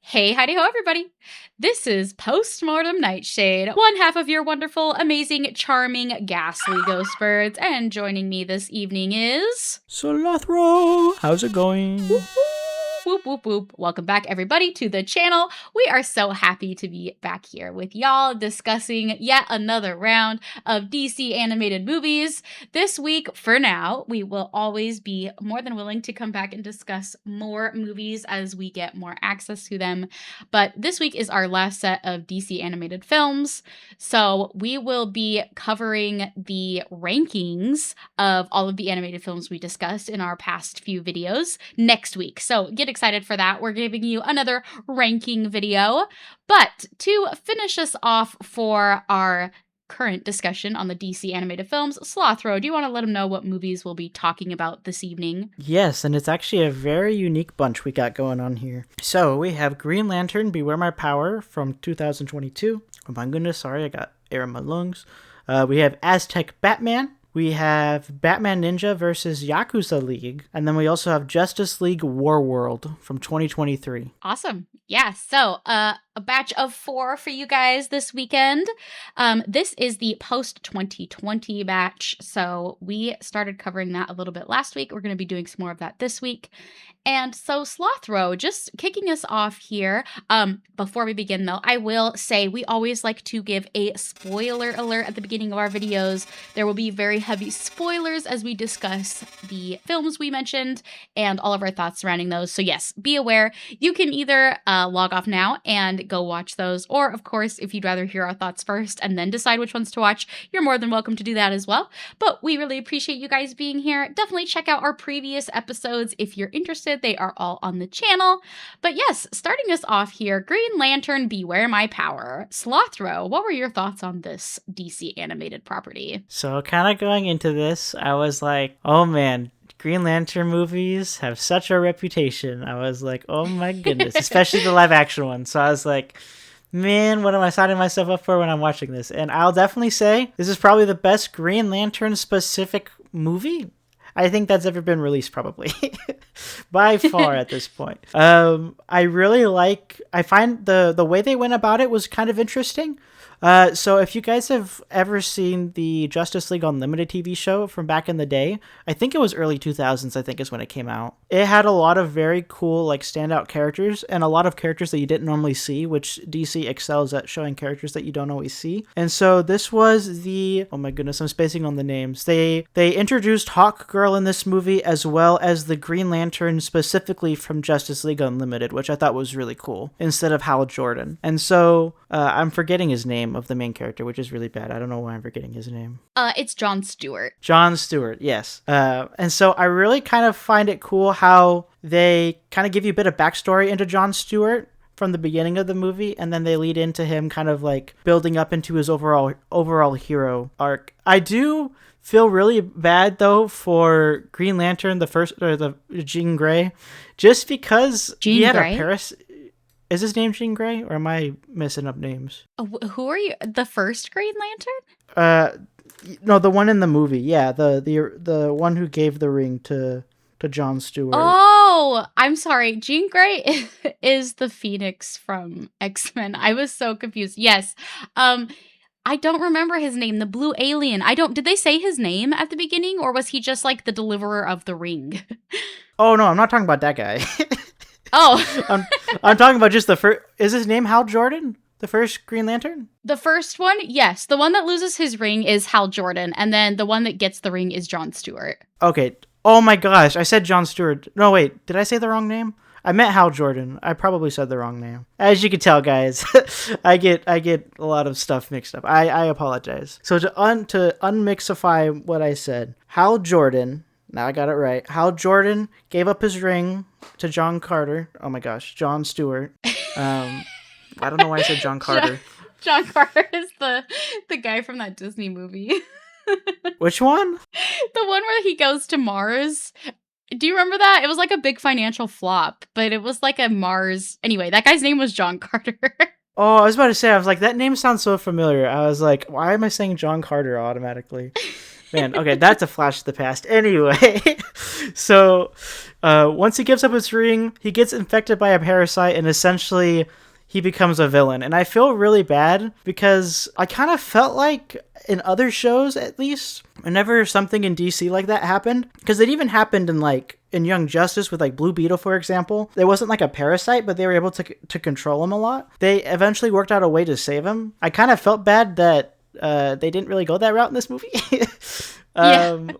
Hey, howdy ho, everybody. This is Postmortem Nightshade, one half of your wonderful, amazing, charming, ghastly ghost birds, and joining me this evening is... Solathro, how's it going? Whoop, whoop, whoop, whoop. Welcome back, everybody, to the channel. We are so happy to be back here with y'all discussing yet another round of DC animated movies. This week, for now, we will always be more than willing to come back and discuss more movies as we get more access to them. But this week is our last set of DC animated films. So we will be covering the rankings of all of the animated films we discussed in our past few videos next week. So get excited for that. We're giving you another ranking video. But to finish us off for our current discussion on the DC animated films, Slothro, do you want to let them know what movies we'll be talking about this evening? Yes, and it's actually a very unique bunch we got going on here. So we have Green Lantern, Beware My Power from 2022. Oh my goodness, sorry, I got air in my lungs. We have Aztec Batman. We have Batman Ninja versus Yakuza League. And then we also have Justice League Warworld from 2023. Awesome. Yeah, so a batch of 4 for you guys this weekend. This is the post-2020 batch, so we started covering that a little bit last week. We're going to be doing some more of that this week. And so Slothro, just kicking us off here, before we begin though, I will say we always like to give a spoiler alert at the beginning of our videos. There will be very heavy spoilers as we discuss the films we mentioned and all of our thoughts surrounding those. So yes, be aware. You can either log off now and go watch those, or of course, if you'd rather hear our thoughts first and then decide which ones to watch, you're more than welcome to do that as well. But we really appreciate you guys being here. Definitely check out our previous episodes if you're interested. They are all on the channel. But yes, starting us off here, Green Lantern, Beware My Power. Slothro, what were your thoughts on this DC animated property? So kind of going into this, I was like, oh man, Green Lantern movies have such a reputation. I was like, oh my goodness, especially the live action ones. So I was like, man, what am I signing myself up for when I'm watching this? And I'll definitely say this is probably the best Green Lantern specific movie I think that's ever been released, probably by far at this point. I find the way they went about it was kind of interesting. So if you guys have ever seen the Justice League Unlimited TV show from back in the day, I think it was early 2000s, I think is when it came out. It had a lot of very cool, like, standout characters and a lot of characters that you didn't normally see, which DC excels at showing characters that you don't always see. And so this was oh my goodness, I'm spacing on the names. They introduced Hawkgirl in this movie as well as the Green Lantern specifically from Justice League Unlimited, which I thought was really cool, instead of Hal Jordan. And so I'm forgetting his name of the main character, which is really bad. I don't know why I'm forgetting his name. It's John Stewart. John Stewart, yes. And so I really kind of find it cool how they kind of give you a bit of backstory into John Stewart from the beginning of the movie, and then they lead into him kind of like building up into his overall hero arc. I do feel really bad though for Green Lantern, the Jean Grey, just because he had a Is his name Jean Grey, or am I messing up names? Who are you? The first Green Lantern? No, the one in the movie. Yeah, the one who gave the ring to John Stewart. Oh, I'm sorry. Jean Grey is the Phoenix from X-Men. I was so confused. Yes. I don't remember his name. The blue alien. Did they say his name at the beginning, or was he just like the deliverer of the ring? Oh no, I'm not talking about that guy. Oh. I'm talking about just the first. Is his name Hal Jordan? The first Green Lantern? The first one? Yes. The one that loses his ring is Hal Jordan, and then the one that gets the ring is John Stewart. Okay. Oh my gosh, I said John Stewart. No, wait, did I say the wrong name? I meant Hal Jordan. I probably said the wrong name. As you can tell, guys, I get a lot of stuff mixed up. I apologize. So to unmixify what I said, Hal Jordan, now I got it right. Hal Jordan gave up his ring to John Carter. Oh my gosh, John Stewart. I don't know why I said John Carter. John Carter is the guy from that Disney movie. Which one? The one where he goes to Mars. Do you remember that? It was like a big financial flop, but it was like a Mars. Anyway, that guy's name was John Carter. Oh, I was about to say, I was like, that name sounds so familiar. I was like, why am I saying John Carter automatically? Man, okay, that's a flash of the past. Anyway, so Once he gives up his ring, he gets infected by a parasite, and essentially he becomes a villain. And I feel really bad because I kind of felt like in other shows, at least, whenever something in DC like that happened, because it even happened in like in Young Justice with like Blue Beetle, for example, there wasn't like a parasite, but they were able to control him a lot. They eventually worked out a way to save him. I kind of felt bad that they didn't really go that route in this movie. Yeah.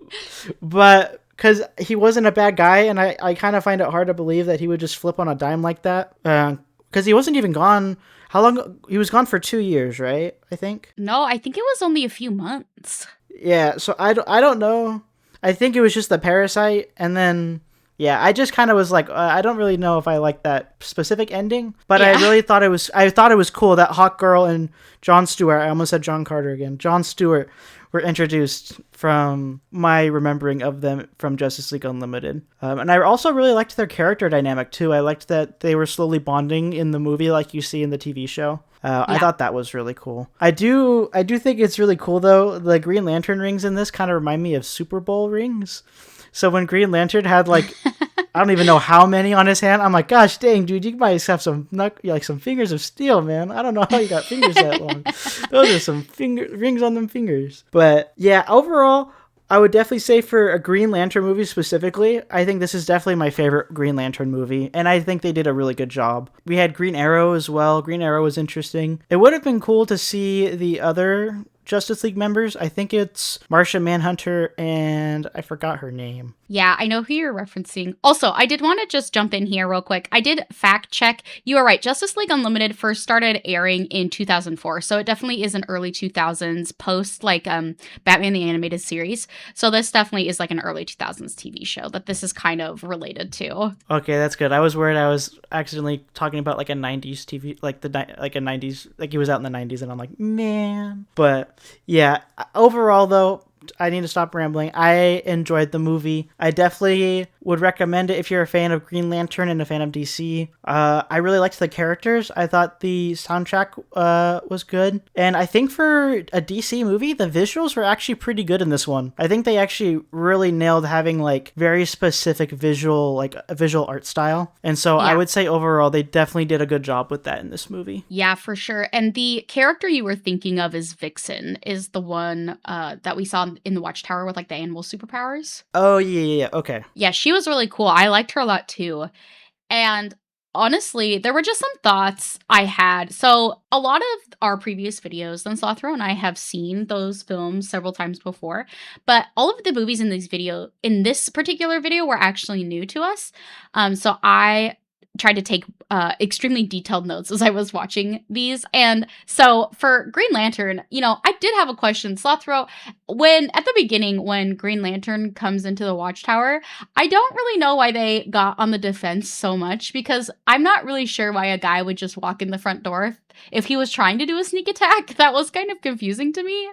But because he wasn't a bad guy, and I kind of find it hard to believe that he would just flip on a dime like that. Because he wasn't even gone. How long? He was gone for 2 years, right? I think. No, I think it was only a few months. Yeah. So I don't know. I think it was just the parasite, and then yeah, I just kind of was like, I don't really know if I like that specific ending, but Yeah. I really thought it was. I thought it was cool that Hawkgirl and John Stewart. I almost said John Carter again. John Stewart were introduced from my remembering of them from Justice League Unlimited. And I also really liked their character dynamic too. I liked that they were slowly bonding in the movie like you see in the TV show. I Yeah. thought that was really cool. I do think it's really cool though. The Green Lantern rings in this kind of remind me of Super Bowl rings. So when Green Lantern had like I don't even know how many on his hand. I'm like, gosh dang, dude, you might have some some fingers of steel, man. I don't know how you got fingers that long. Those are some rings on them fingers. But yeah, overall, I would definitely say for a Green Lantern movie specifically, I think this is definitely my favorite Green Lantern movie, and I think they did a really good job. We had Green Arrow as well. Green Arrow was interesting. It would have been cool to see the other Justice League members. I think it's Martian Manhunter and I forgot her name. Yeah, I know who you're referencing. Also, I did want to just jump in here real quick. I did fact check. You are right. Justice League Unlimited first started airing in 2004. So it definitely is an early 2000s post like Batman the Animated Series. So this definitely is like an early 2000s TV show that this is kind of related to. Okay, that's good. I was worried I was accidentally talking about like a 90s TV, like like a 90s, like he was out in the 90s, and I'm like, man. But yeah, overall though, I need to stop rambling. I enjoyed the movie. I definitely would recommend it if you're a fan of Green Lantern and a fan of DC. I really liked the characters. I thought the soundtrack was good. And I think for a DC movie, the visuals were actually pretty good in this one. I think they actually really nailed having like very specific visual, like a visual art style. And so I would say overall, they definitely did a good job with that in this movie. Yeah, for sure. And the character you were thinking of is Vixen, is the one that we saw in the Watchtower with like the animal superpowers. Oh, yeah. Okay. Yeah, she was really cool. I liked her a lot too. And honestly, there were just some thoughts I had. So, a lot of our previous videos, then Slothro and I have seen those films several times before, but all of the movies in this particular video were actually new to us. So I tried to take extremely detailed notes as I was watching these. And so for Green Lantern, I did have a question. Slothro, at the beginning, when Green Lantern comes into the Watchtower, I don't really know why they got on the defense so much, because I'm not really sure why a guy would just walk in the front door if he was trying to do a sneak attack. That was kind of confusing to me.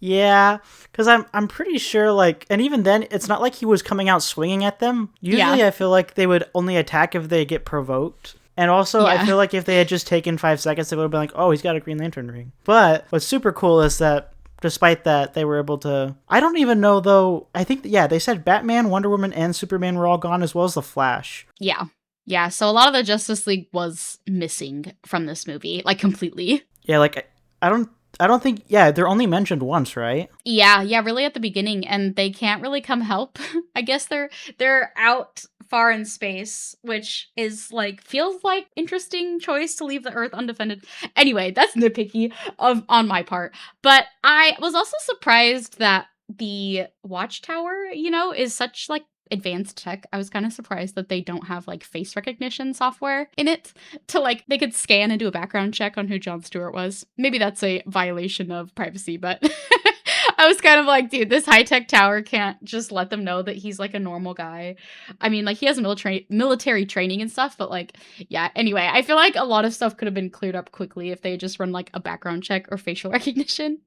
Yeah, because I'm pretty sure, like, and even then, it's not like he was coming out swinging at them. Usually, Yeah. I feel like they would only attack if they get provoked. And also, I Yeah. feel like if they had just taken 5 seconds, they would have been like, oh, he's got a Green Lantern ring. But what's super cool is that despite that, they were able to... I don't even know, though. I think, yeah, they said Batman, Wonder Woman, and Superman were all gone, as well as the Flash. Yeah. Yeah, so a lot of the Justice League was missing from this movie, like completely. Yeah, like, I don't think... Yeah, they're only mentioned once, right? Yeah, really at the beginning, and they can't really come help. I guess they're out far in space, which is like feels like interesting choice to leave the Earth undefended. Anyway, that's nitpicky on my part. But I was also surprised that the Watchtower, is such like advanced tech. I was kind of surprised that they don't have like face recognition software in it to like they could scan and do a background check on who John Stewart was. Maybe that's a violation of privacy, but I was kind of like, dude, this high-tech tower can't just let them know that he's like a normal guy. I mean, like he has military training and stuff, but like, yeah, anyway, I feel like a lot of stuff could have been cleared up quickly if they just run like a background check or facial recognition.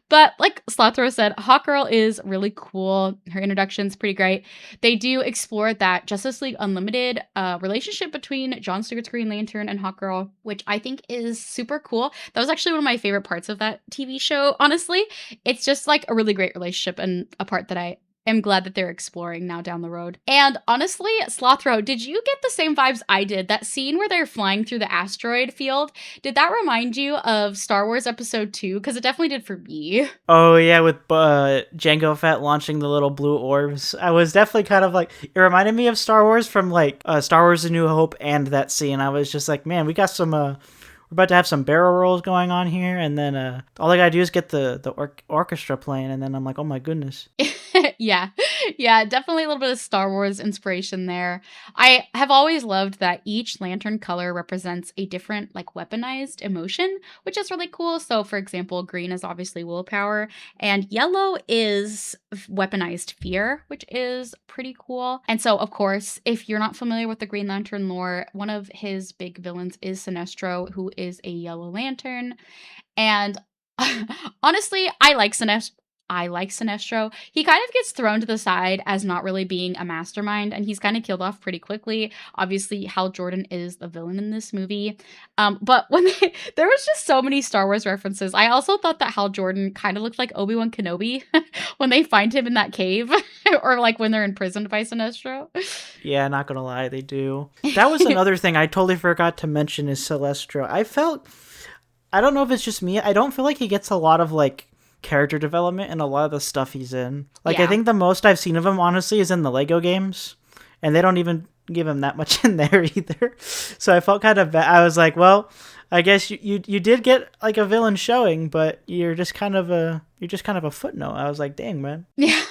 But like Slothro said, Hawkgirl is really cool. Her introduction's pretty great. They do explore that Justice League Unlimited relationship between John Stewart's Green Lantern and Hawkgirl, which I think is super cool. That was actually one of my favorite parts of that TV show, honestly. It's just like a really great relationship and a part that I am glad that they're exploring now down the road. And honestly, Slothro, did you get the same vibes I did? That scene where they're flying through the asteroid field, did that remind you of Star Wars Episode 2? Because it definitely did for me. Oh yeah, with Jango Fett launching the little blue orbs. I was definitely kind of like, it reminded me of Star Wars from like Star Wars A New Hope and that scene. I was just like, man, we got some we're about to have some barrel rolls going on here, and then all I gotta do is get the orchestra playing, and then I'm like, oh my goodness. Yeah. Yeah, definitely a little bit of Star Wars inspiration there. I have always loved that each lantern color represents a different, like, weaponized emotion, which is really cool. So, for example, green is obviously willpower, and yellow is weaponized fear, which is pretty cool. And so, of course, if you're not familiar with the Green Lantern lore, one of his big villains is Sinestro, who is a yellow lantern. And honestly, I like Sinestro. He kind of gets thrown to the side as not really being a mastermind, and he's kind of killed off pretty quickly. Obviously, Hal Jordan is the villain in this movie. But there was just so many Star Wars references. I also thought that Hal Jordan kind of looked like Obi-Wan Kenobi when they find him in that cave, or like when they're imprisoned by Sinestro. Yeah, not gonna lie, they do. That was another thing I totally forgot to mention is Celestro. I don't know if it's just me, I don't feel like he gets a lot of like character development in a lot of the stuff he's in. Like, yeah. I think the most I've seen of him, honestly, is in the Lego games, and they don't even give him that much in there either. So I felt kind of bad. I was like, well, I guess you did get like a villain showing, but you're just kind of a footnote. I was like, dang, man. Yeah.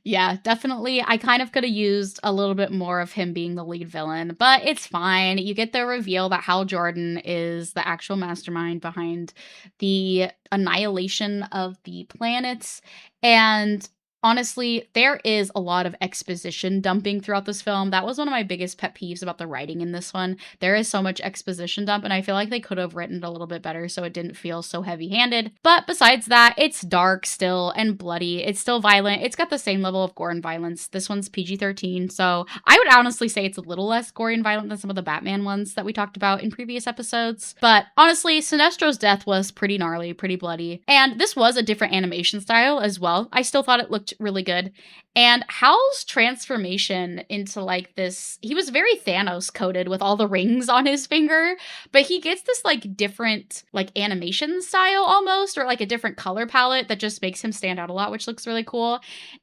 Yeah, definitely. I kind of could have used a little bit more of him being the lead villain, but it's fine. You get the reveal that Hal Jordan is the actual mastermind behind the annihilation of the planets. And honestly, there is a lot of exposition dumping throughout this film. That was one of my biggest pet peeves about the writing in this one. There is so much exposition dump, and I feel like they could have written it a little bit better so it didn't feel so heavy-handed. But besides that, it's dark still and bloody. It's still violent. It's got the same level of gore and violence. This one's PG-13, so I would honestly say it's a little less gory and violent than some of the Batman ones that we talked about in previous episodes. But honestly, Sinestro's death was pretty gnarly, pretty bloody. And this was a different animation style as well. I still thought it looked really good. And Hal's transformation into like this, he was very Thanos coded with all the rings on his finger, but he gets this like different like animation style almost, or like a different color palette that just makes him stand out a lot, which looks really cool.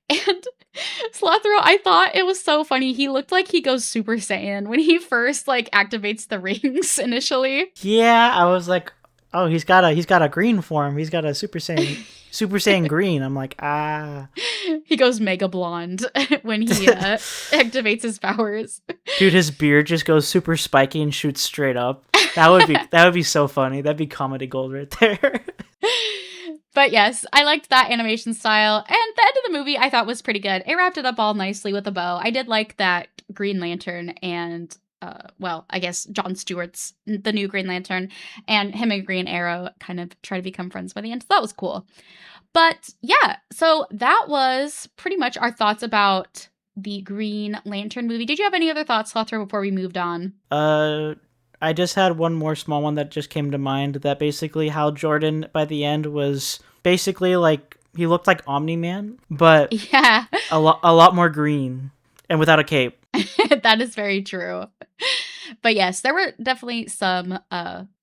And Slothro, I thought it was so funny. He looked like he goes Super Saiyan when he first like activates the rings initially. Yeah, I was like, oh, he's got a green form. He's got a Super Saiyan green. I'm like, ah. He goes mega blonde when he activates his powers. Dude, his beard just goes super spiky and shoots straight up. That would be so funny. That'd be comedy gold right there. But yes, I liked that animation style. And the end of the movie I thought was pretty good. It wrapped it up all nicely with a bow. I did like that Green Lantern and I guess Jon Stewart's the new Green Lantern, and him and Green Arrow kind of try to become friends by the end. So that was cool. But yeah, so that was pretty much our thoughts about the Green Lantern movie. Did you have any other thoughts, Slothro, before we moved on? I just had one more small one that just came to mind, that basically Hal Jordan by the end was basically like, he looked like Omni-Man, but yeah, a lot more green and without a cape. That is very true. But yes, there were definitely some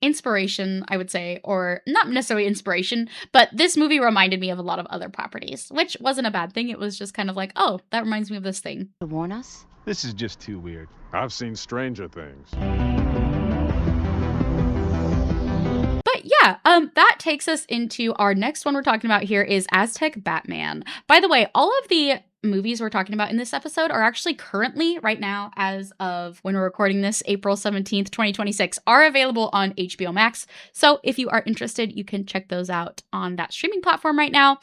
inspiration, I would say, or not necessarily inspiration, but this movie reminded me of a lot of other properties, which wasn't a bad thing. It was just kind of like, oh, that reminds me of this thing. To warn us? This is just too weird. I've seen stranger things. But yeah, that takes us into our next one we're talking about here is Aztec Batman. By the way, all of the movies we're talking about in this episode are actually currently, right now, as of when we're recording this, April 17th, 2026, are available on HBO Max. So if you are interested, you can check those out on that streaming platform right now.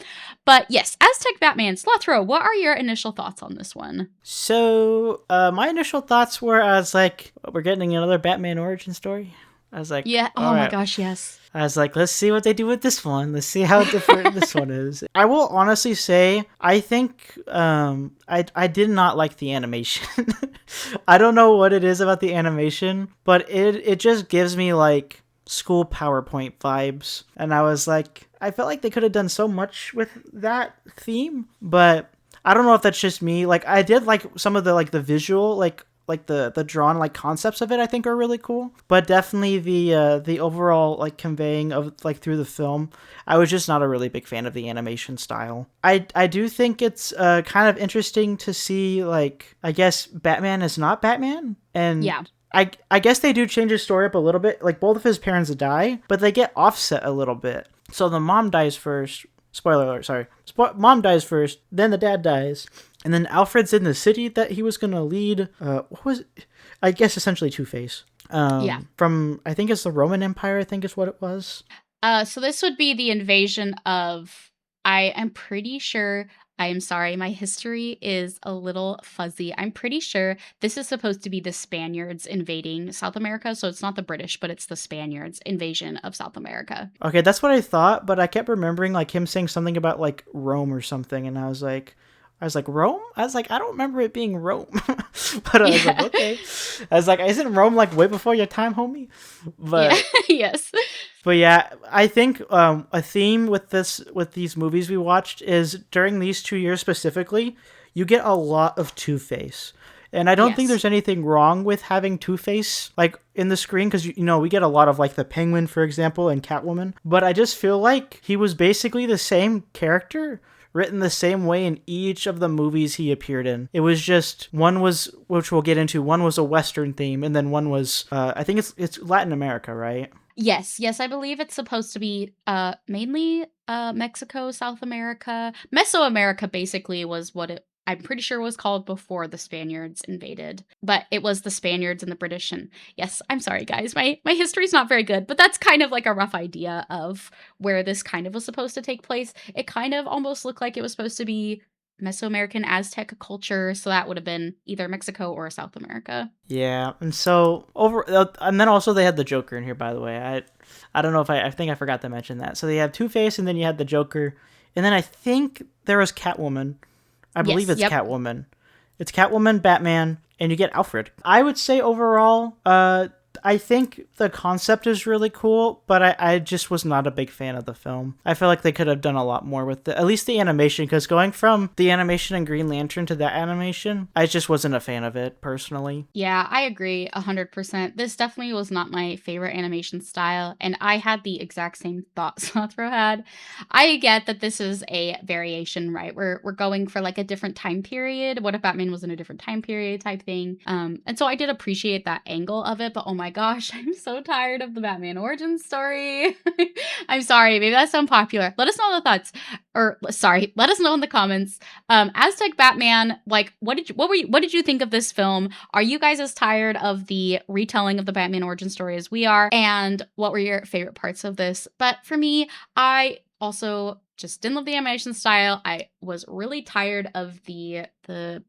But yes, Aztec Batman, Slothro, what are your initial thoughts on this one? So, my initial thoughts were, I was like, we're getting another Batman origin story. I was like, yeah, oh my gosh, yes. I was like, let's see what they do with this one. Let's see how different this one is. I will honestly say, I think I did not like the animation. I don't know what it is about the animation, but it just gives me like school PowerPoint vibes. And I was like, I felt like they could have done so much with that theme, but I don't know if that's just me. Like I did like some of the like the visual like the drawn like concepts of it I think are really cool. But definitely the overall like conveying of like through the film, I was just not a really big fan of the animation style. I do think it's kind of interesting to see like I guess Batman is not Batman and Yeah. I guess they do change his story up a little bit. Like both of his parents die, but they get offset a little bit. So the mom dies first. Spoiler alert, sorry. Mom dies first, then the dad dies. And then Alfred's in the city that he was going to lead. What was it? I guess essentially Two-Face. Yeah. From, I think it's the Roman Empire, I think is what it was. So this would be the invasion of, I am pretty sure, I am sorry, my history is a little fuzzy. I'm pretty sure this is supposed to be the Spaniards invading South America. So it's not the British, but it's the Spaniards invasion of South America. Okay, that's what I thought, but I kept remembering like him saying something about like Rome or something, and I was like, Rome? I was like, I don't remember it being Rome. But I was like, okay. I was like, isn't Rome like way before your time, homie? But Yeah. Yes. But yeah, I think a theme with these movies we watched is during these 2 years specifically, you get a lot of Two-Face. And I don't think Yes. there's anything wrong with having Two-Face like in the screen because you know we get a lot of like the Penguin, for example, and Catwoman. But I just feel like he was basically the same character written the same way in each of the movies he appeared in. It was just one was, which we'll get into, one was a Western theme, and then one was I think it's Latin America, right? Yes, I believe it's supposed to be mainly Mexico, South America. Mesoamerica basically was what it I'm pretty sure was called before the Spaniards invaded. But it was the Spaniards and the British, and yes, I'm sorry guys. My history's not very good, but that's kind of like a rough idea of where this kind of was supposed to take place. It kind of almost looked like it was supposed to be Mesoamerican Aztec culture, so that would have been either Mexico or South America. Yeah, and so and then also they had the Joker in here. By the way, I don't know if I think I forgot to mention that. So they have Two-Face, and then you had the Joker, and then I think there was Catwoman. I believe Yes, it's yep. Catwoman. It's Catwoman, Batman, and you get Alfred. I would say overall, I think the concept is really cool, but I just was not a big fan of the film. I feel like they could have done a lot more with at least the animation, because going from the animation in Green Lantern to that animation, I just wasn't a fan of it, personally. Yeah, I agree 100%. This definitely was not my favorite animation style, and I had the exact same thoughts Slothro had. I get that this is a variation, right? We're going for like a different time period. What if Batman was in a different time period type thing? And so I did appreciate that angle of it, but oh my gosh, I'm so tired of the Batman origin story. I'm sorry, maybe that's unpopular. Let us know the thoughts, or sorry, let us know in the comments. Aztec Batman, like, what did you think of this film? Are you guys as tired of the retelling of the Batman origin story as we are? And what were your favorite parts of this? But for me, I also just didn't love the animation style. I was really tired of the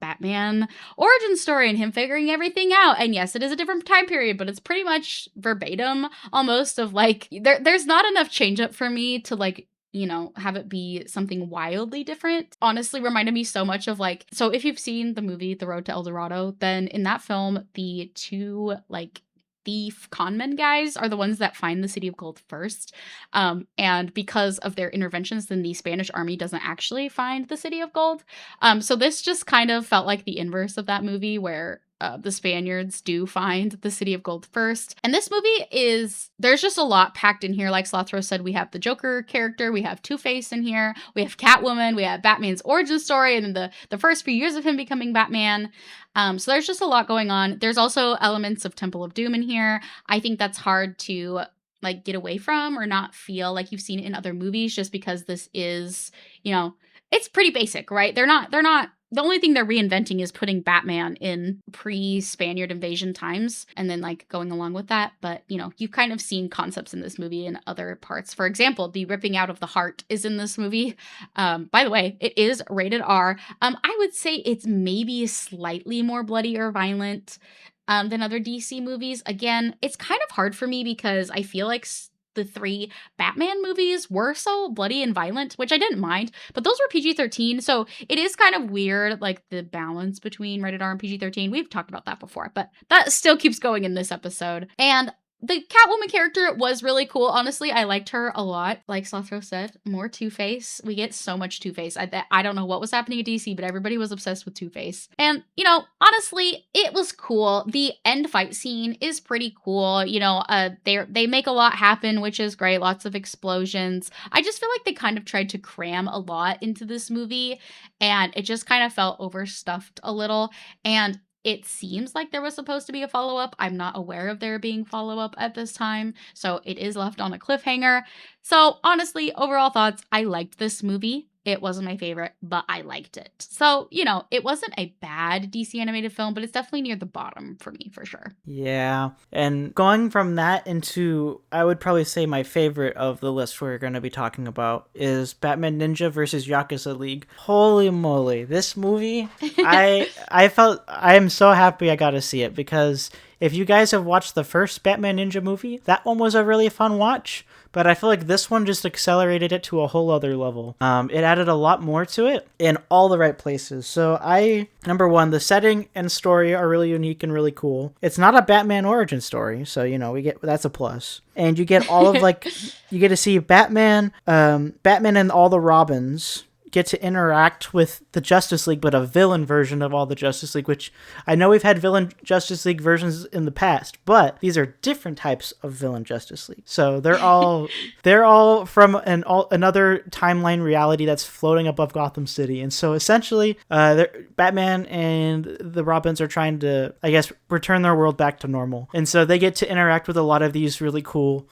Batman origin story and him figuring everything out. And yes, it is a different time period, but it's pretty much verbatim almost of like there's not enough change up for me to like, you know, have it be something wildly different. Honestly, reminded me so much of like, so if you've seen the movie The Road to El Dorado, then in that film, the two like thief conmen guys are the ones that find the City of Gold first. And because of their interventions, then the Spanish army doesn't actually find the City of Gold. So this just kind of felt like the inverse of that movie where the Spaniards do find the City of Gold first. And this movie there's just a lot packed in here. Like Slothro said, we have the Joker character, we have Two-Face in here, we have Catwoman, we have Batman's origin story, and the first few years of him becoming Batman. So there's just a lot going on. There's also elements of Temple of Doom in here. I think that's hard to like get away from or not feel like you've seen it in other movies just because this is, you know, it's pretty basic, right? They're not the only thing they're reinventing is putting Batman in pre-Spaniard invasion times and then like going along with that. But, you know, you've kind of seen concepts in this movie in other parts. For example, the ripping out of the heart is in this movie. By the way, it is rated R. I would say it's maybe slightly more bloody or violent than other DC movies. Again, it's kind of hard for me because I feel like the three Batman movies were so bloody and violent, which I didn't mind, but those were PG-13, so it is kind of weird, like the balance between rated R and PG-13. We've talked about that before, but that still keeps going in this episode. And the Catwoman character was really cool. Honestly, I liked her a lot. Like Slothro said, more Two-Face. We get so much Two-Face. I don't know what was happening at DC, but everybody was obsessed with Two-Face. And, you know, honestly, it was cool. The end fight scene is pretty cool. You know, they make a lot happen, which is great. Lots of explosions. I just feel like they kind of tried to cram a lot into this movie, and it just kind of felt overstuffed a little. And it seems like there was supposed to be a follow-up. I'm not aware of there being follow-up at this time, so it is left on a cliffhanger. So honestly, overall thoughts, I liked this movie. It wasn't my favorite, but I liked it. So, you know, it wasn't a bad DC animated film, but it's definitely near the bottom for me, for sure. Yeah. And going from that into, I would probably say my favorite of the list we're going to be talking about is Batman Ninja versus Yakuza League. Holy moly. This movie, I am so happy I got to see it, because if you guys have watched the first Batman Ninja movie, that one was a really fun watch. But I feel like this one just accelerated it to a whole other level. It added a lot more to it in all the right places. So number one, the setting and story are really unique and really cool. It's not a Batman origin story, so, you know, that's a plus. And you get all of you get to see Batman and all the Robins get to interact with the Justice League, but a villain version of all the Justice League, which I know we've had villain Justice League versions in the past, but these are different types of villain Justice League. So they're all from another timeline reality that's floating above Gotham City. And so essentially, Batman and the Robins are trying to, I guess, return their world back to normal. And so they get to interact with a lot of these really cool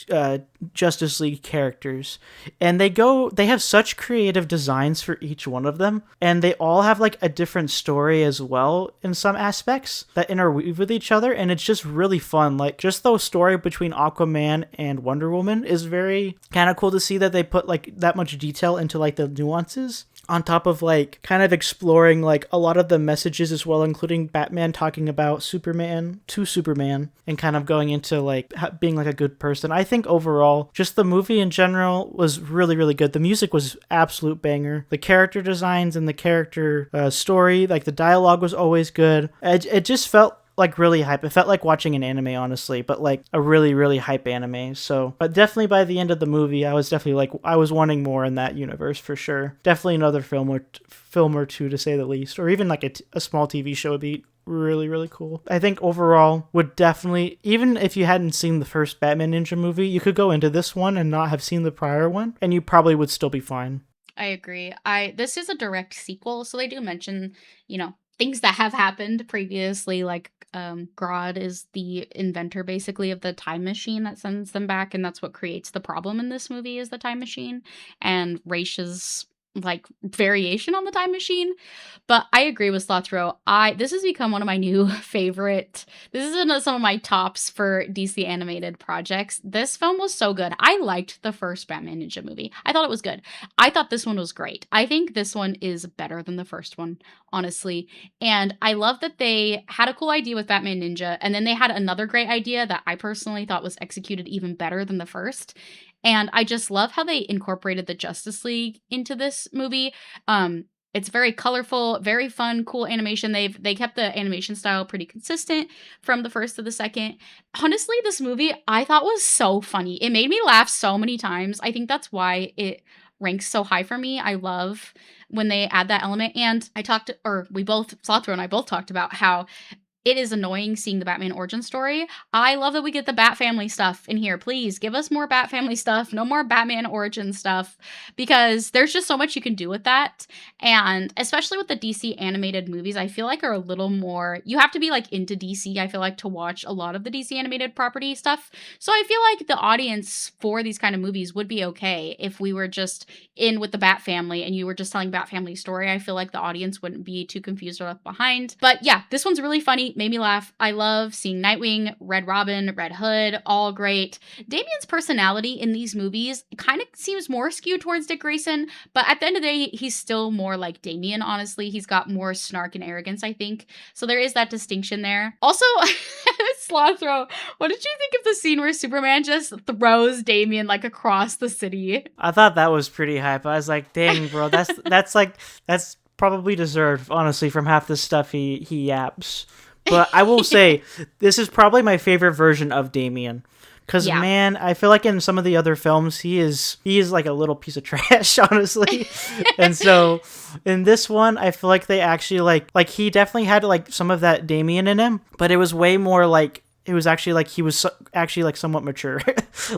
Justice League characters. And they have such creative designs for each one of them, and they all have like a different story as well in some aspects that interweave with each other, and it's just really fun. Like, just the story between Aquaman and Wonder Woman is very kind of cool to see that they put like that much detail into like the nuances, on top of like kind of exploring like a lot of the messages as well, including Batman talking about Superman to Superman and kind of going into like being like a good person. I think overall, just the movie in general was really, really good. The music was absolute banger. The character designs and the character story, like the dialogue was always good. It just felt like really hype. It felt like watching an anime, honestly, but like a really, really hype anime. So, but definitely by the end of the movie, I was wanting more in that universe for sure. Definitely another film or two, to say the least, or even like a small TV show would be really, really cool. I think overall would definitely, even if you hadn't seen the first Batman Ninja movie, you could go into this one and not have seen the prior one, and you probably would still be fine. I agree. This is a direct sequel, so they do mention, you know, things that have happened previously, like Grodd is the inventor basically of the time machine that sends them back, and that's what creates the problem in this movie is the time machine and Raish's like variation on the time machine. But I agree with Slothro. This has become one of my new favorite. This is in some of my tops for DC animated projects. This film was so good. I liked the first Batman Ninja movie. I thought it was good. I thought this one was great. I think this one is better than the first one, honestly. And I love that they had a cool idea with Batman Ninja, and then they had another great idea that I personally thought was executed even better than the first. And I just love how they incorporated the Justice League into this movie. It's very colorful, very fun, cool animation. They kept the animation style pretty consistent from the first to the second. Honestly, this movie I thought was so funny. It made me laugh so many times. I think that's why it ranks so high for me. I love when they add that element. And Slothro and I both talked about how it is annoying seeing the Batman origin story. I love that we get the Bat Family stuff in here. Please give us more Bat Family stuff. No more Batman origin stuff, because there's just so much you can do with that. And especially with the DC animated movies, I feel like are a little more, you have to be like into DC, I feel like, to watch a lot of the DC animated property stuff. So I feel like the audience for these kind of movies would be okay if we were just in with the Bat Family and you were just telling Bat Family story. I feel like the audience wouldn't be too confused or left behind. But yeah, this one's really funny. Made me laugh. I love seeing Nightwing, Red Robin, Red Hood, all great. Damian's personality in these movies kind of seems more skewed towards Dick Grayson, but at the end of the day, he's still more like Damian, honestly. He's got more snark and arrogance, I think. So there is that distinction there. Also, Slothro, what did you think of the scene where Superman just throws Damian like across the city? I thought that was pretty hype. I was like, dang, bro, that's probably deserved, honestly, from half the stuff he yaps. But I will say, this is probably my favorite version of Damian, Because Yeah. man, I feel like in some of the other films, he is like a little piece of trash, honestly. And so in this one, I feel like they actually like he definitely had like some of that Damien in him, but it was way more like it was actually like he was actually like somewhat mature.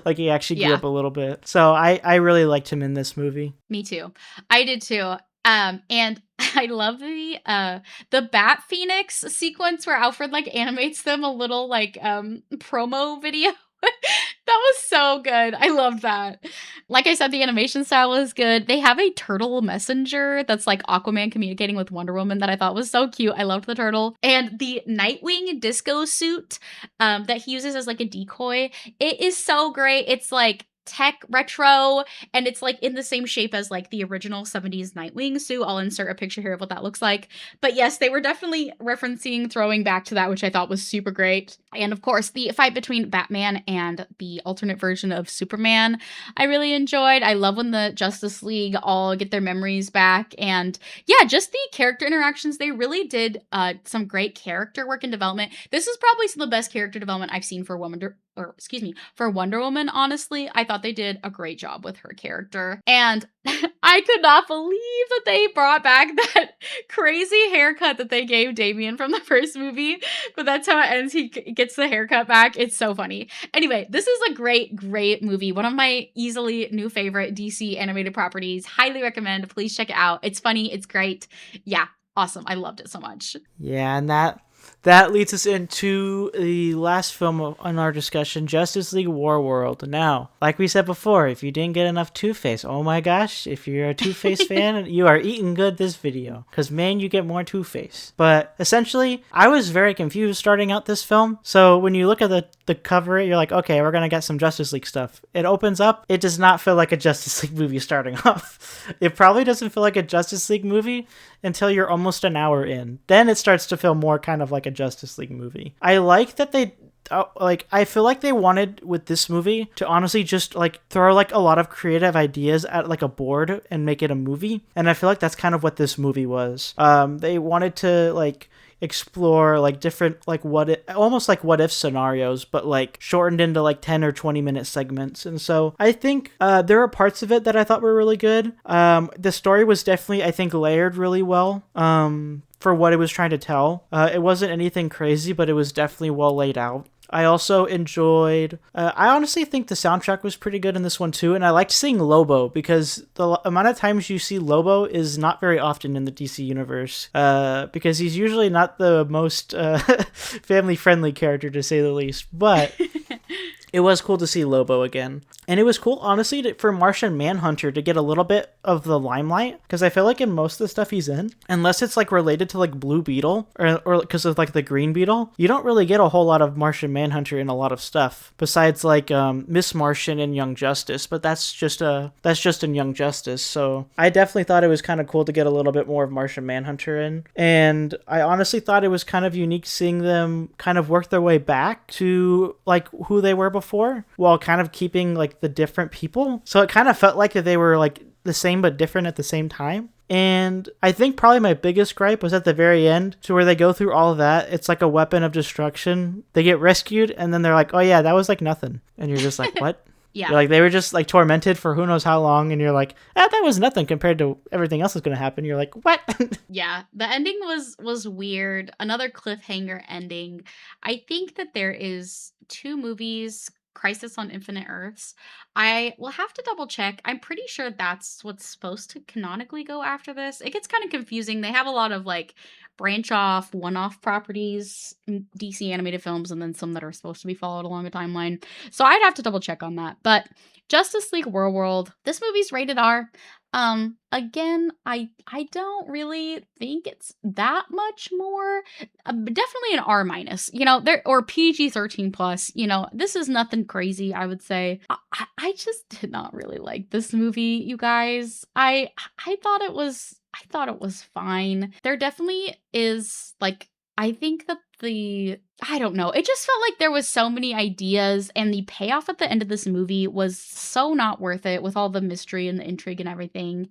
Like he actually grew Yeah. up a little bit. So I really liked him in this movie. Me too. I did too. And I love the Bat Phoenix sequence where Alfred like animates them a little like promo video. That was so good. I loved that. Like I said, the animation style was good. They have a turtle messenger that's like Aquaman communicating with Wonder Woman that I thought was so cute. I loved the turtle. And the Nightwing disco suit that he uses as like a decoy, it is so great. It's like tech retro, and it's like in the same shape as like the original 70s Nightwing suit. I'll insert a picture here of what that looks like. But yes, they were definitely referencing, throwing back to that, which I thought was super great. And of course, the fight between Batman and the alternate version of Superman, I really enjoyed. I love when the Justice League all get their memories back. And yeah, just the character interactions, they really did some great character work and development. This is probably some of the best character development I've seen for for Wonder Woman, honestly. I thought they did a great job with her character. And I could not believe that they brought back that crazy haircut that they gave Damien from the first movie. But that's how it ends. He gets the haircut back. It's so funny. Anyway, this is a great, great movie. One of my easily new favorite DC animated properties. Highly recommend. Please check it out. It's funny. It's great. Yeah, awesome. I loved it so much. Yeah, and that leads us into the last film on our discussion, Justice League Warworld. Now, like we said before, if you didn't get enough Two-Face, oh my gosh, if you're a Two-Face fan, you are eating good this video. Because, man, you get more Two-Face. But, essentially, I was very confused starting out this film. So, when you look at the cover, you're like, okay, we're going to get some Justice League stuff. It opens up, it does not feel like a Justice League movie starting off. It probably doesn't feel like a Justice League movie until you're almost an hour in. Then it starts to feel more kind of like a Justice League movie. I like that they I feel like they wanted with this movie to honestly just like throw like a lot of creative ideas at like a board and make it a movie, and I feel like that's kind of what this movie was. They wanted to like explore like different like almost like what if scenarios, but like shortened into like 10 or 20-minute segments. And so I think there are parts of it that I thought were really good. The story was definitely, I think, layered really well for what it was trying to tell. It wasn't anything crazy, but it was definitely well laid out. I also enjoyed, I honestly think the soundtrack was pretty good in this one too, and I liked seeing Lobo because the amount of times you see Lobo is not very often in the DC universe, because he's usually not the most family-friendly character, to say the least, but it was cool to see Lobo again. And it was cool, honestly, for Martian Manhunter to get a little bit of the limelight, because I feel like in most of the stuff he's in, unless it's like related to like Blue Beetle or because of like the Green Beetle, you don't really get a whole lot of Martian Manhunter in a lot of stuff besides like Miss Martian and Young Justice, but that's just in Young Justice. So I definitely thought it was kind of cool to get a little bit more of Martian Manhunter in, and I honestly thought it was kind of unique seeing them kind of work their way back to like who they were before while kind of keeping like the different people. So it kind of felt like that they were like the same but different at the same time. And I think probably my biggest gripe was at the very end, to where they go through all of that. It's like a weapon of destruction. They get rescued and then they're like, oh yeah, that was like nothing. And you're just like, what? Yeah. You're like, they were just like tormented for who knows how long. And you're like, that was nothing compared to everything else that's going to happen. You're like, what? Yeah, the ending was weird. Another cliffhanger ending. I think that there is 2 movies, Crisis on Infinite Earths. I will have to double check. I'm pretty sure that's what's supposed to canonically go after this. It gets kind of confusing. They have a lot of like branch off, one-off properties, DC animated films, and then some that are supposed to be followed along a timeline. So I'd have to double check on that. But Justice League World, this movie's rated R. Again, I don't really think it's that much more. Definitely an R minus, there, or PG-13 plus. This is nothing crazy, I would say. I just did not really like this movie, you guys. I thought it was fine. There definitely is like, I think that I don't know. It just felt like there was so many ideas, and the payoff at the end of this movie was so not worth it with all the mystery and the intrigue and everything.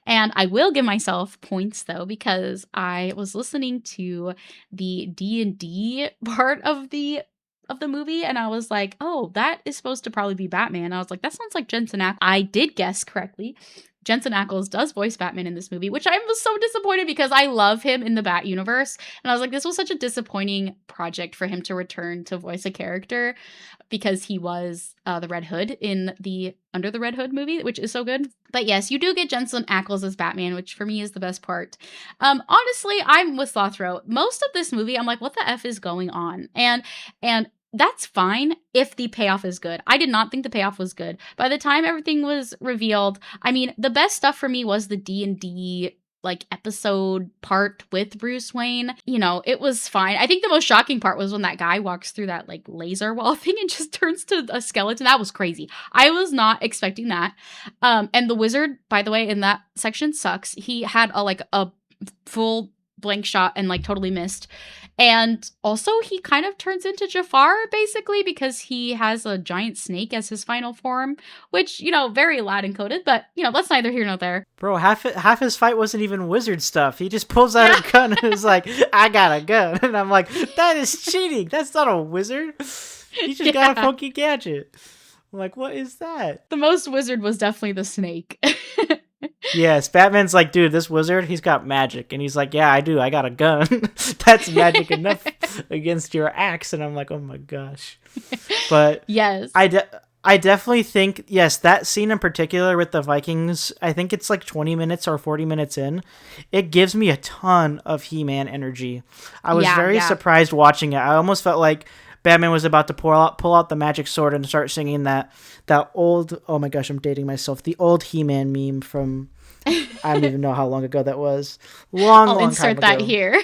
And I will give myself points though, because I was listening to the D&D part of the of the movie, and I was like, oh, that is supposed to probably be Batman. I was like, that sounds like Jensen Ackles. I did guess correctly. Jensen Ackles does voice Batman in this movie, which I was so disappointed because I love him in the Bat universe. And I was like, this was such a disappointing project for him to return to voice a character because he was the Red Hood in the Under the Red Hood movie, which is so good. But yes, you do get Jensen Ackles as Batman, which for me is the best part. Honestly, I'm with Slothro. Most of this movie, I'm like, what the F is going on? And that's fine if the payoff is good. I did not think the payoff was good. By the time everything was revealed, I mean, the best stuff for me was the D&D like episode part with Bruce Wayne. You know, it was fine. I think the most shocking part was when that guy walks through that like laser wall thing and just turns to a skeleton. That was crazy. I was not expecting that. And the wizard, by the way, in that section sucks. He had a full blank shot and like totally missed. And also he kind of turns into Jafar basically because he has a giant snake as his final form, which, you know, very Aladdin coded, but you know, that's neither here nor there. Bro, half his fight wasn't even wizard stuff. He just pulls out a gun and is like, I got a gun. And I'm like, that is cheating. That's not a wizard. He just got a funky gadget. I'm like, what is that? The most wizard was definitely the snake. Yes, Batman's like, dude, this wizard, he's got magic. And he's like, yeah, I do. I got a gun. That's magic enough against your axe. And I'm like, oh my gosh. But yes, I definitely think, yes, that scene in particular with the Vikings, I think it's like 20 minutes or 40 minutes in. It gives me a ton of He-Man energy. I was very surprised watching it. I almost felt like Batman was about to pull out the magic sword and start singing that old, oh my gosh, I'm dating myself, the old He-Man meme from, I don't even know how long ago that was. Long insert time ago. that here.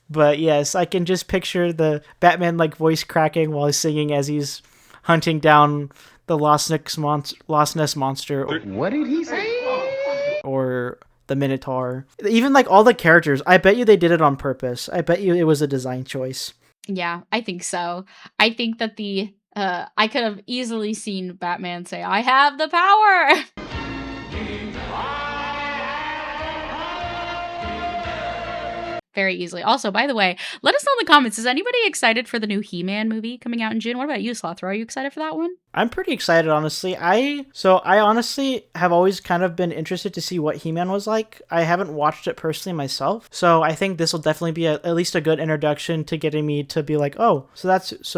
But yes, I can just picture the Batman like voice cracking while he's singing as he's hunting down the Loch Ness monster. What did he say? Or the Minotaur. Even like all the characters, I bet you they did it on purpose. I bet you it was a design choice. Yeah, I think so. I think that I could have easily seen Batman say, I have the power! Very easily. Also, by the way, let us know in the comments, is anybody excited for the new He-Man movie coming out in June? What about you, Slothro? Are you excited for that one? I'm pretty excited, honestly. I honestly have always kind of been interested to see what He-Man was like. I haven't watched it personally myself, so I think this will definitely be at least a good introduction to getting me to be like, oh, so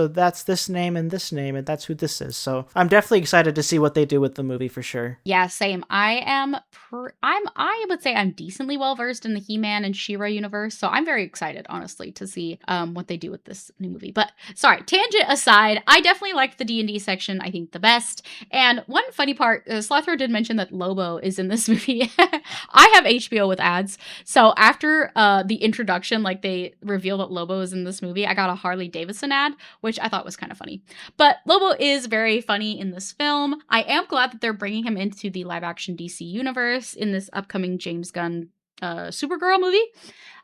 that's this name, and that's who this is. So I'm definitely excited to see what they do with the movie for sure. Yeah, same. I would say I'm decently well versed in the He-Man and She-Ra universe, so I'm very excited, honestly, to see what they do with this new movie. But sorry, tangent aside, I definitely liked the D&D section. I think the best. And one funny part, Slothro did mention that Lobo is in this movie. I have HBO with ads. So after the introduction, like they reveal that Lobo is in this movie, I got a Harley Davidson ad, which I thought was kind of funny. But Lobo is very funny in this film. I am glad that they're bringing him into the live action DC universe in this upcoming James Gunn Supergirl movie.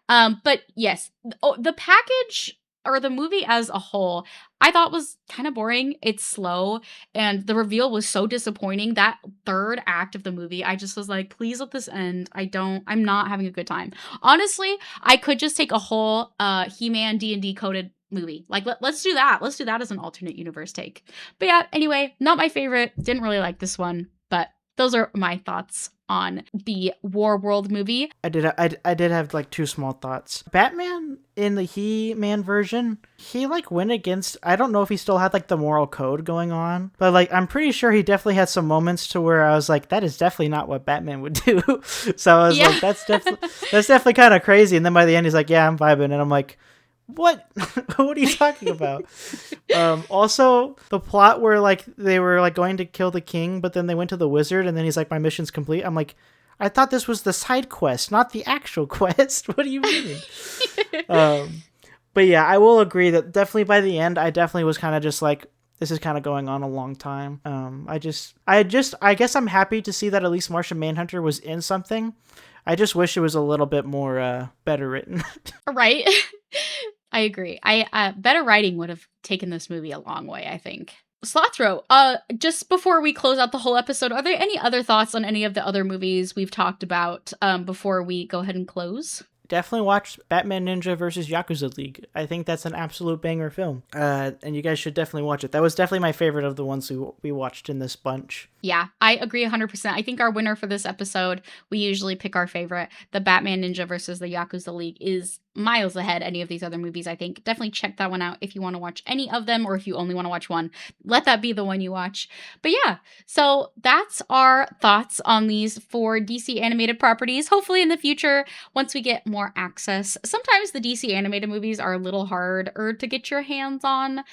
But yes, the package or the movie as a whole, I thought was kind of boring. It's slow, and the reveal was so disappointing. That third act of the movie, I just was like, please let this end. I'm not having a good time. Honestly, I could just take a whole He-Man D&D coded movie. Like, let's do that. Let's do that as an alternate universe take. But yeah, anyway, not my favorite. Didn't really like this one, but those are my thoughts on the War World movie. I did have like two small thoughts. Batman in the He-Man version, he like went against, I don't know if he still had like the moral code going on, but like I'm pretty sure he definitely had some moments to where I was like, that is definitely not what Batman would do. So I was like, that's definitely kind of crazy. And then by the end he's like, yeah, I'm vibing, and I'm like, what? What are you talking about? Also, the plot where like they were like going to kill the king, but then they went to the wizard, and then he's like, my mission's complete. I'm like, I thought this was the side quest, not the actual quest. What do you mean? But yeah, I will agree that definitely by the end, I definitely was kind of just like, this is kind of going on a long time. I guess I'm happy to see that at least Martian Manhunter was in something. I just wish it was a little bit more better written. Right? I agree. Better writing would have taken this movie a long way, I think. Slothro, just before we close out the whole episode, are there any other thoughts on any of the other movies we've talked about before we go ahead and close? Definitely watch Batman Ninja versus Yakuza League. I think that's an absolute banger film. And you guys should definitely watch it. That was definitely my favorite of the ones we watched in this bunch. Yeah, I agree 100%. I think our winner for this episode, we usually pick our favorite. The Batman Ninja versus the Yakuza League is miles ahead any of these other movies, I think. Definitely check that one out if you want to watch any of them, or if you only want to watch one, let that be the one you watch. But yeah, so that's our thoughts on these 4 DC animated properties. Hopefully in the future, once we get more access, sometimes the DC animated movies are a little harder to get your hands on,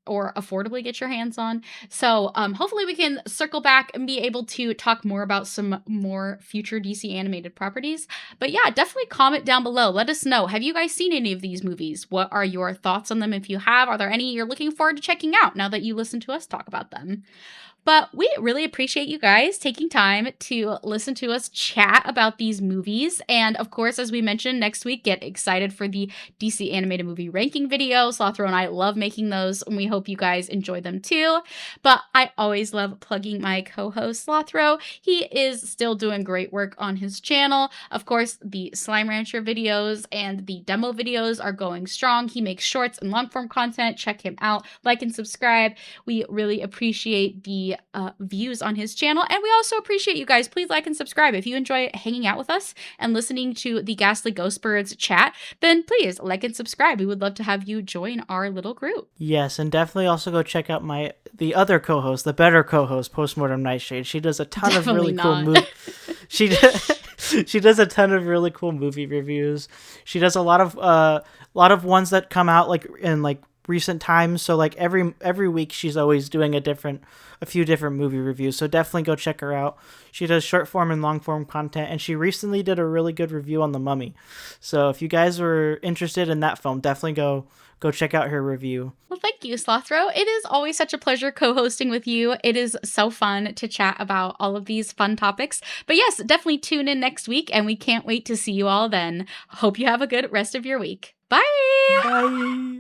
or affordably get your hands on. So hopefully we can circle back and be able to talk more about some more future DC animated properties. But yeah, definitely comment down below. Let us know. Have you guys seen any of these movies? What are your thoughts on them? If you have, are there any you're looking forward to checking out now that you listen to us talk about them? But we really appreciate you guys taking time to listen to us chat about these movies. And of course, as we mentioned, next week, get excited for the DC animated movie ranking video. Slothro and I love making those, and we hope you guys enjoy them too. But I always love plugging my co-host Slothro. He is still doing great work on his channel. Of course, the Slime Rancher videos and the demo videos are going strong. He makes shorts and long form content. Check him out. Like and subscribe. We really appreciate the views on his channel, and we also appreciate you guys. Please like and subscribe if you enjoy hanging out with us and listening to the Ghastly Ghost Birds chat. Then please like and subscribe. We would love to have you join our little group. Yes, and definitely also go check out the other co-host, the better co-host, Postmortem Nightshade. She does a ton of really cool movies. She does a ton of really cool movie reviews. She does a lot of ones that come out like in like recent times. So like every week she's always doing a few different movie reviews. So definitely go check her out. She does short form and long form content, and she recently did a really good review on The Mummy. So if you guys were interested in that film, definitely go check out her review. Well, thank you, Slothro. It is always such a pleasure co-hosting with you. It is so fun to chat about all of these fun topics. But yes, definitely tune in next week, and we can't wait to see you all then. Hope you have a good rest of your week. Bye! Bye!